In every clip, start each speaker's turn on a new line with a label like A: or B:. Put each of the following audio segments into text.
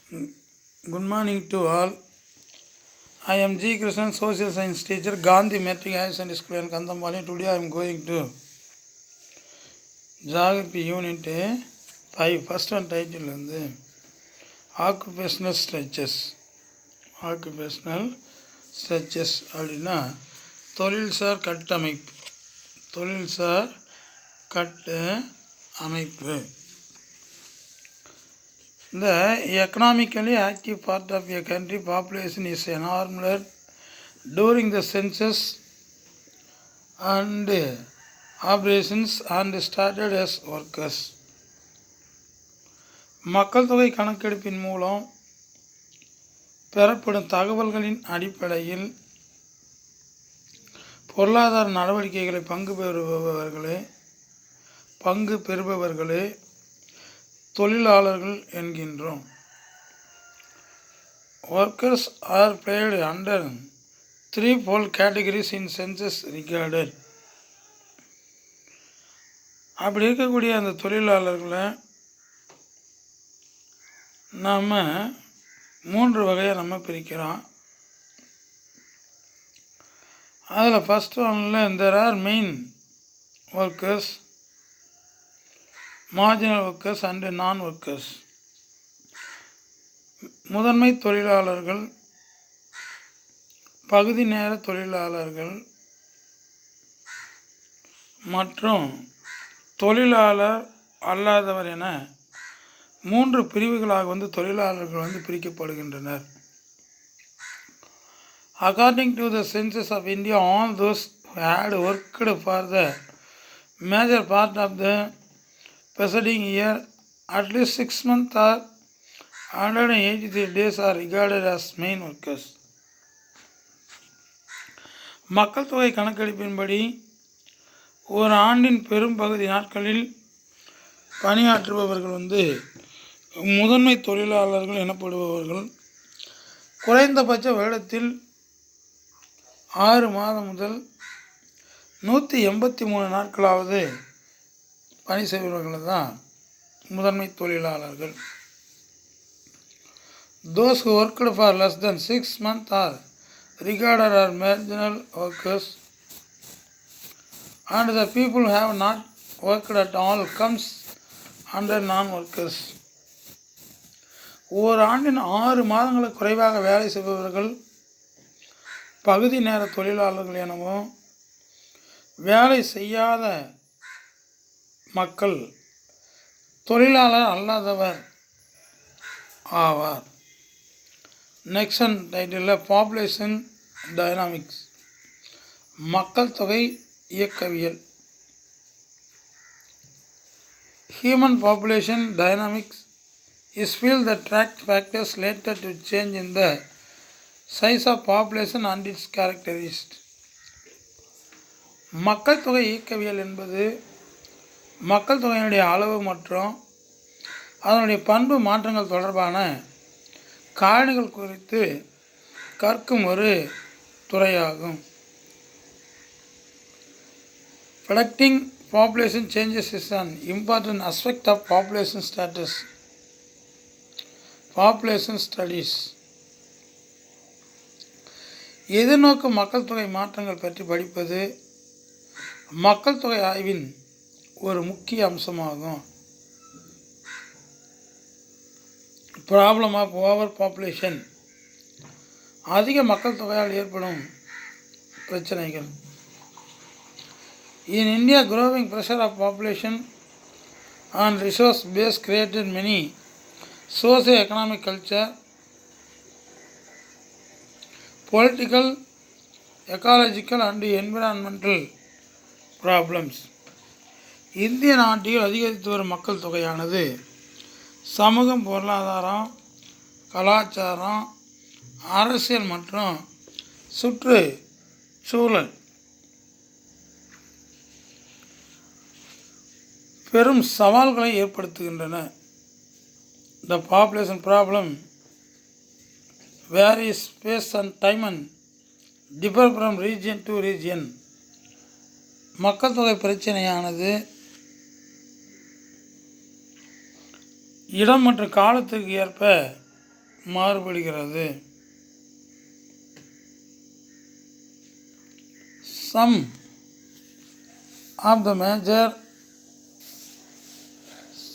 A: Good morning to all. I am G. Krishnan, Social Science teacher, Gandhi Metric Higher Secondary School in Kandambali. Today I am going to Geography Unit 5. First one title is Occupational Stretches. Occupational Stretches அப்படின்னா தொழில்சார் கட்டமைப்பு. தொழில்சார் கட்டமைப்பு. The economically active part of a country population is enormous during the census and operations and started as workers. மக்கள் தொகை கணக்கெடுப்பின் மூலம் பெறப்படும் தகவல்களின் அடிப்படையில் பொருளாதார நடவடிக்கைகளை பங்கு பெறுபவர்களே தொழிலாளர்கள் என்கின்றோம். Workers are paid under threefold categories in census regarded. அப்படி இருக்கக்கூடிய அந்த தொழிலாளர்களை நாம் 3 வகையாக நம்ம பிரிக்கிறோம். அதில் ஃபஸ்ட் ஒன்னில் there are main workers, marginal workers and non-workers. முதன்மை தொழிலாளர்கள், பகுதி நேர தொழிலாளர்கள் மற்றும் தொழிலாளர் அல்லாதவர் என 3 பிரிவுகளாக தொழிலாளர்கள் பிரிக்கப்படுகின்றனர். According to the census of India, all those who had worked for the major part of the preceding year at least 6 months or 183 days are regarded as main workers. மக்கள் தொகை கணக்கெடுப்பின்படி ஒரு ஆண்டின் பெரும் பகுதி நாட்களில் பணியாற்றுபவர்கள் முதன்மை தொழிலாளர்கள் எனப்படுபவர்கள். குறைந்தபட்ச வருடத்தில் 6 மாதம் முதல் 183 நாட்களாவது பணி செய்பவர்கள் தான் முதன்மை தொழிலாளர்கள். Those who worked for less than 6 months are regarded as marginal workers, and the people who have not worked at all comes under non-workers. ஒரு ஆண்டின் 6 மாதங்களுக்கு குறைவாக வேலை செய்பவர்கள் பகுதி நேர தொழிலாளர்கள் எனவும், வேலை செய்யாத மக்கள் தொழிலாளர் அல்லாதவர் ஆவார். நெக்ஸ்ட் டைட்டில் பாப்புலேஷன் டைனாமிக்ஸ், மக்கள் தொகை இயக்கவியல். Human population dynamics is field that tracks factors related to change in the size of population and its characteristics. மக்கள் தொகை இயக்கவியல் என்பது மக்கள் தொகையினுடைய அளவு மற்றும் அதனுடைய பண்பு மாற்றங்கள் தொடர்பான காரணிகள் குறித்து கற்கும் ஒரு துறையாகும். Predicting population changes is an important aspect of population status. Population studies. எதிர்நோக்கு மக்கள் தொகை மாற்றங்கள் பற்றி படிப்பது மக்கள் தொகை ஆய்வின் ஒரு முக்கிய அம்சமாகும். ப்ராப்ளம் ஆஃப் ஓவர் பாப்புலேஷன், அதிக மக்கள் தொகையால் ஏற்படும் பிரச்சனைகள். In India, growing pressure of population and resource base created many socio-economic, culture, political, ecological and environmental problems. இந்திய நாட்டில் அதிகரித்து வரும் மக்கள் தொகையானது சமூகம், பொருளாதாரம், கலாச்சாரம், அரசியல் மற்றும் சுற்றுச்சூழல் பெரும் சவால்களை ஏற்படுத்துகின்றன. The population problem varies space and time and differ from region to region. மக்கள் தொகை பிரச்சனையானது இடம் மற்றும் காலத்துக்கு ஏற்ப மாறுபடுகிறது.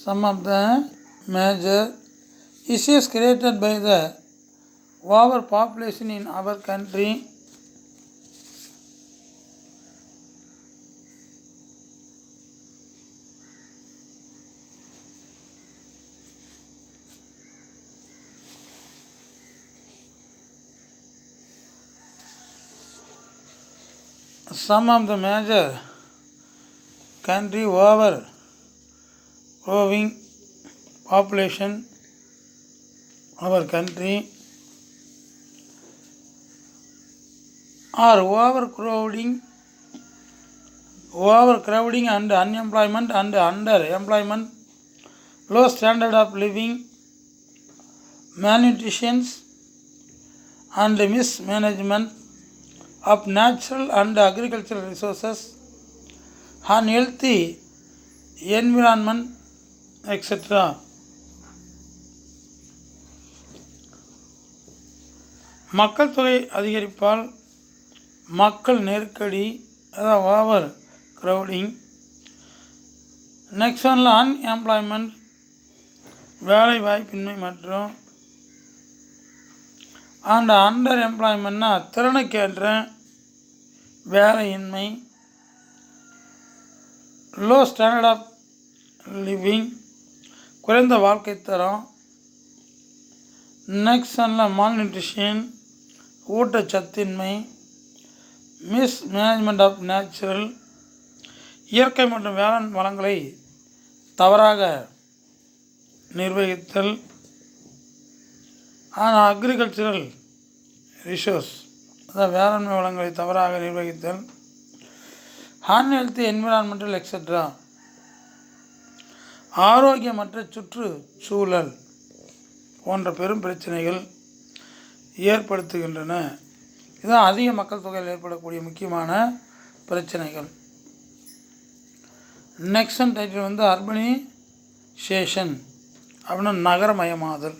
A: Some of the major issues created by the overpopulation in our country some of the major country overgrowing population our country are overcrowding and unemployment and underemployment, low standard of living, malnutrition and mismanagement of natural and agricultural resources, unhealthy environment, etc. மக்கள் தொகை அதிகரிப்பால் மக்கள் நெருக்கடி, அதாவது over crowding. Next ஒன்ல unemployment, வேலை வாய்ப்பின்மை மற்றும் அண்ட் அண்டர் எம்ப்ளாய்மெண்ட்னா திறனுக்கேற்ற வேலையின்மை, லோ ஸ்டாண்டர்ட் ஆஃப் லிவிங், குறைந்த வாழ்க்கை தரம். நெக்ஸ்ட் ஒன்ல மால்நியூட்ரிஷன், ஊட்டச்சத்தின்மை, மிஸ்மேனேஜ்மெண்ட் ஆஃப் நேச்சுரல், இயற்கை மற்றும் வேளாண் வளங்களை தவறாக நிர்வகித்தல், அக்ரிகல்ச்சரல் ரிசோர்ஸ், அதாவது வேளாண்மை வளங்களை தவறாக நிர்வகித்தல், அன்ஹெல்த்தி என்விரான்மெண்டல் எக்ஸெட்ரா, ஆரோக்கியமற்ற சுற்றுச்சூழல் போன்ற பெரும் பிரச்சனைகள் ஏற்படுத்துகின்றன. இதுதான் அதிக மக்கள் தொகையில் ஏற்படக்கூடிய முக்கியமான பிரச்சனைகள். நெக்ஸ்ட் டைட்டில் வந்து அர்பனைசேஷன் அப்படின்னா நகரமயமாதல்.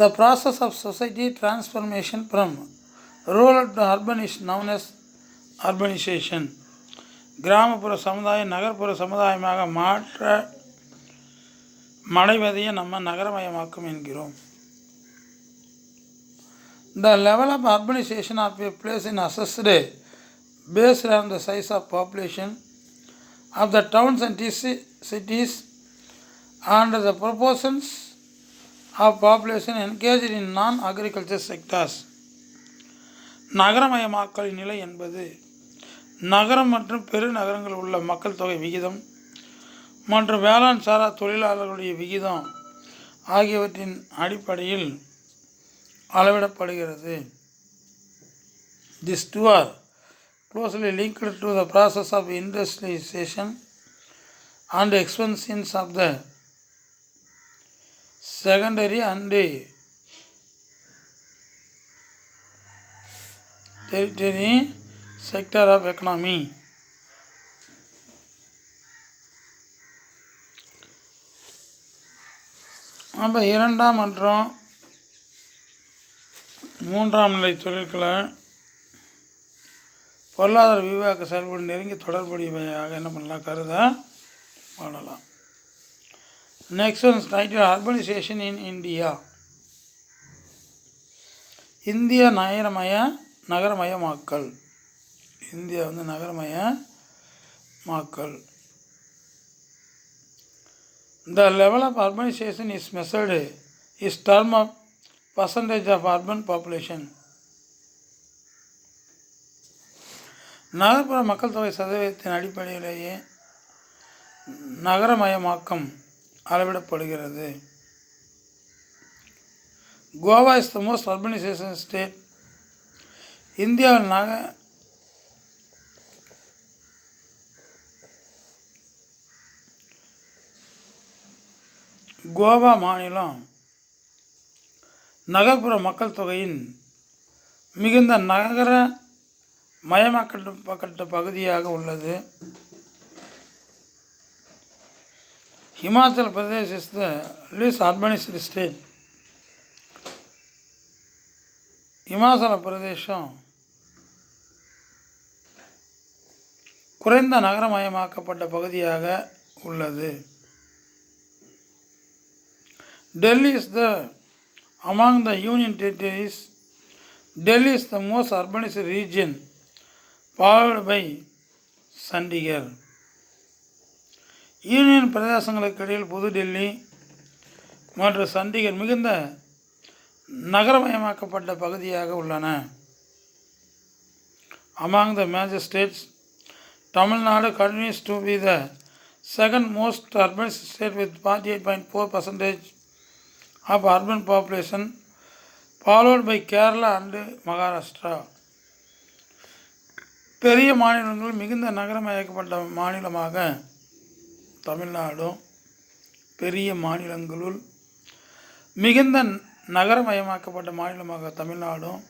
A: The process of society transformation from rural to urban is known as urbanization. கிராமப்புற சமுதாயம் நகர்ப்புற சமுதாயமாக மடைவதையை நம்ம நகரமயமாக்கம் என்கிறோம். The level of urbanization of a place is assessed based on the size of population of the towns and cities and the proportions of population engaged in non-agriculture sectors. நகரமயமாக்கலின் நிலை என்பது நகரம் மற்றும் பெருநகரங்களில் உள்ள மக்கள் தொகை விகிதம் மற்றும் வேளாண் சாரா தொழிலாளர்களுடைய விகிதம் ஆகியவற்றின் அடிப்படையில் அளவிடப்படுகிறது. These two are closely linked to the process of industrialization and expansion of the secondary and tertiary sector of economy. அப்போ இரண்டாம் மற்றும் மூன்றாம் நிலை தொழில்களை பொருளாதார விரிவாக்க செயல்பாடு நெருங்கி தொடர்புடையவையாக என்ன பண்ணலாம் கருதப்படலாம். Next one title urbanisation in India. இந்திய நகரமயமாக்கல். இந்தியா வந்து நகரமயமாக்கல். The level of urbanization is measured is term of percentage of urban population. நகர்ப்புற மக்கள் தொகை சதவீதத்தின் அடிப்படையிலேயே நகரமயமாக்கம் அளவிடப்படுகிறது. Goa is the most urbanisation state. இந்தியாவில் கோவா மாநிலம் நகர்ப்புற மக்கள் தொகையின் மிகுந்த நகர மயமாக்கப்பட்ட பகுதியாக உள்ளது. Himachal Pradesh is the least urbanized state. Himachal பிரதேசம் குறைந்த நகரமயமாக்கப்பட்ட பகுதியாக உள்ளது. Delhi is among the union territories. Delhi is the most urbanized region, followed by Chandigarh. Union பிரதேசங்களுக்கு இடையில் புது டெல்லி மற்றும் சண்டிகர் மிகுந்த நகரமயமாக்கப்பட்ட பகுதியாக உள்ளன. Among the major states, Tamil Nadu continues to be the second most urban state with 48.4% of urban population, followed by Kerala and Maharashtra. பெரிய மாநிலங்கள் மிகுந்த நகரமயமாக்கப்பட்ட மாநிலமாக தமிழ்நாடும், பெரிய மாநிலங்களுள் மிகுந்த நகரமயமாக்கப்பட்ட மாநிலமாக தமிழ்நாடும்,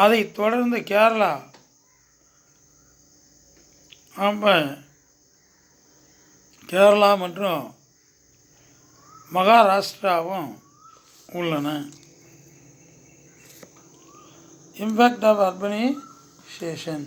A: அதை தொடர்ந்து கேரளா, கேரளா மற்றும் மகாராஷ்டிராவும் உள்ளன. Impact of urbanisation.